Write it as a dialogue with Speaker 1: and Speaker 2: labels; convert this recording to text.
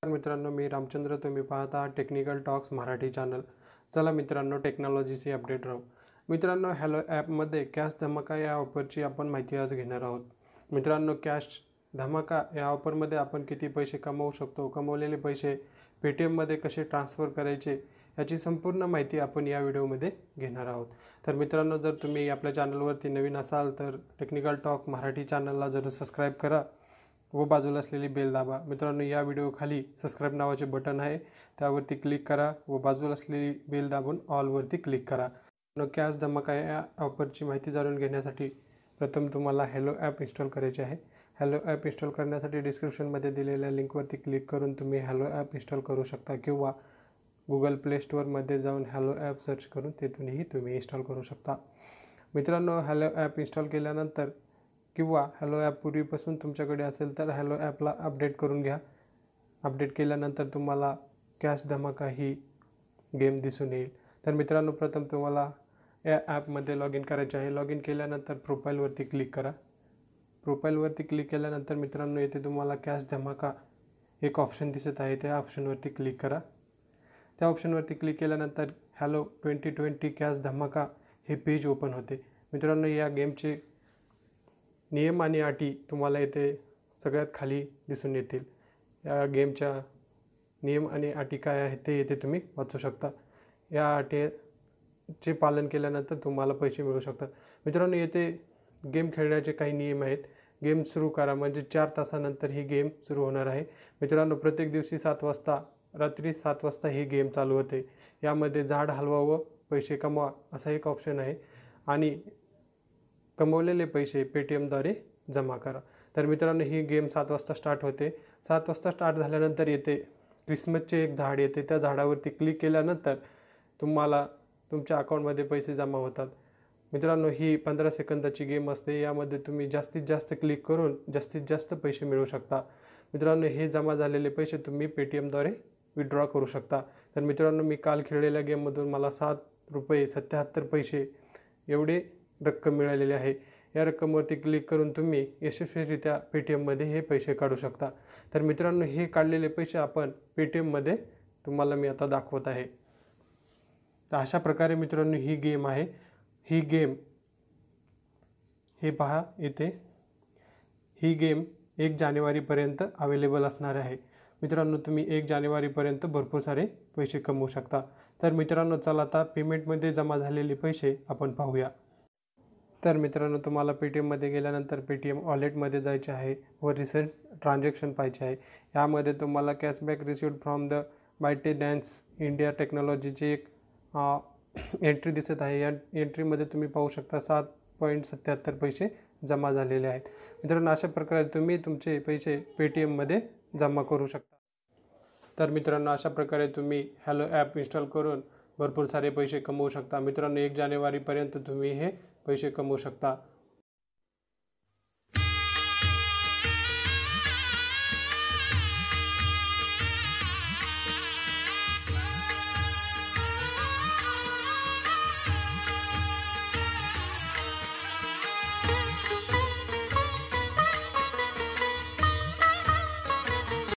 Speaker 1: मित्रांनो, मी रामचंद्र, तुम्ही पाहत आहात टेक्निकल टॉक्स मराठी चॅनल। चला मित्रांनो, टेक्नॉलॉजीशी अपडेट राहू। मित्रांनो, हॅलो ॲपमध्ये कॅश धमाका या ऑफरची आपण माहिती आज घेणार आहोत। मित्रांनो, कॅश धमाका या ऑफरमध्ये आपण किती पैसे कमवू शकतो, कमवलेले पैसे पेटीएममध्ये कसे ट्रान्सफर करायचे याची संपूर्ण माहिती आपण या व्हिडिओमध्ये घेणार आहोत। तर मित्रांनो, जर तुम्ही आपल्या चॅनलवरती नवीन असाल तर टेक्निकल टॉक मराठी चॅनलला जरूर सबस्क्राईब करा व बाजूला असलेली बेल दाबा। मित्रांनो, या व्हिडिओ खाली सबस्क्राईब नावाचे बटन आहे, त्यावरती क्लिक करा व बाजूला असलेली बेल दाबून ऑलवरती क्लिक करा। कॅश धमाका या ऑफरची माहिती जाणून घेण्यासाठी प्रथम तुम्हाला हेलो ॲप इन्स्टॉल करायचे आहे। हेलो ॲप इन्स्टॉल करण्यासाठी डिस्क्रिप्शनमध्ये दिलेल्या लिंकवरती क्लिक करून तुम्ही हेलो ॲप इन्स्टॉल करू शकता किंवा गूगल प्ले स्टोअरमध्ये जाऊन हेलो ॲप सर्च करून तिथूनही तुम्ही इन्स्टॉल करू शकता। मित्रांनो, हेलो ॲप इन्स्टॉल केल्यानंतर किंवा हेलो ॲप पूर्वीपासून तुमच्याकडे असेल तर हेलो ॲपला अपडेट करून घ्या। अपडेट केल्यानंतर तुम्हाला कॅश धमाका ही गेम दिसून येईल। तर मित्रांनो, प्रथम तुम्हाला या ॲपमध्ये लॉग इन करायचे आहे। लॉग इन केल्यानंतर प्रोफाईलवरती क्लिक करा। प्रोफाईलवरती क्लिक केल्यानंतर मित्रांनो, येथे तुम्हाला कॅश धमाका एक ऑप्शन दिसत आहे, त्या ऑप्शनवरती क्लिक करा। त्या ऑप्शनवरती क्लिक केल्यानंतर हॅलो 2020 कॅश धमाका हे पेज ओपन होते। मित्रांनो, या गेमचे नियम आणि अटी तुम्हाला येथे सगळ्यात खाली दिसून येतील। या गेमच्या नियम आणि अटी काय आहेत ते येथे तुम्ही वाचू शकता। या अटीचे पालन केल्यानंतर तुम्हाला पैसे मिळू शकतात। मित्रांनो, येथे गेम खेळण्याचे काही नियम आहेत। गेम सुरू करा म्हणजे 4 तासानंतर ही गेम सुरू होणार आहे। मित्रांनो, प्रत्येक दिवशी 7 वाजता रात्री 7 वाजता ही गेम चालू होते। यामध्ये झाड हलवा व पैसे कमवा असा एक ऑप्शन आहे आणि कमवलेले पैसे पेटीएमद्वारे जमा करा। तर मित्रांनो, ही गेम 7 वाजता स्टार्ट होते। 7 वाजता स्टार्ट झाल्यानंतर येते क्रिसमसचे एक झाड येते, त्या झाडावरती क्लिक केल्यानंतर तुम्हाला तुमच्या अकाउंटमध्ये पैसे जमा होतात। मित्रांनो, ही 15 सेकंदाची गेम असते। यामध्ये तुम्ही जास्तीत जास्त क्लिक करून जास्तीत जास्त पैसे मिळवू शकता। मित्रांनो, हे जमा झालेले पैसे तुम्ही पेटीएमद्वारे विड्रॉ करू शकता। तर मित्रांनो, मी काल खेळलेल्या गेममधून मला ₹7.77 एवढे रक्कम मिळालेली आहे। या रक्कमवरती क्लिक करून तुम्ही यशस्वीरित्या पेटीएममध्ये हे पैसे काढू शकता। तर मित्रांनो, हे काढलेले पैसे आपण पेटीएममध्ये तुम्हाला मी आता दाखवत आहे। तर अशा प्रकारे मित्रांनो ही गेम आहे। ही गेम हे पहा इथे, ही गेम 1 जानेवारीपर्यंत अवेलेबल असणार आहे। मित्रांनो, तुम्ही 1 जानेवारीपर्यंत भरपूर सारे पैसे कमवू शकता। तर मित्रांनो, चला आता पेमेंटमध्ये जमा झालेले पैसे आपण पाहूया। तर मित्रांनो, तुम्हाला पेटीएममध्ये गेल्यानंतर पेटीएम वॉलेटमध्ये जायचे आहे व रिसेंट ट्रान्झॅक्शन पाहायचे आहे। यामध्ये तुम्हाला cashback received from the ByteDance India टेक्नॉलॉजीची एक एंट्री दिसत आहे। या एंट्रीमध्ये तुम्ही पाहू शकता 7.77 पैसे जमा झालेले आहेत। मित्रांनो, अशा प्रकारे तुम्ही तुमचे पैसे पेटीएममध्ये जमा करू शकता। तर मित्रांनो, अशा प्रकारे तुम्ही हॅलो ॲप इन्स्टॉल करून भरपूर सारे पैसे कमवू शकता। मित्रांनो, 1 जानेवारीपर्यंत तुम्ही हे पैसे कमवू शकता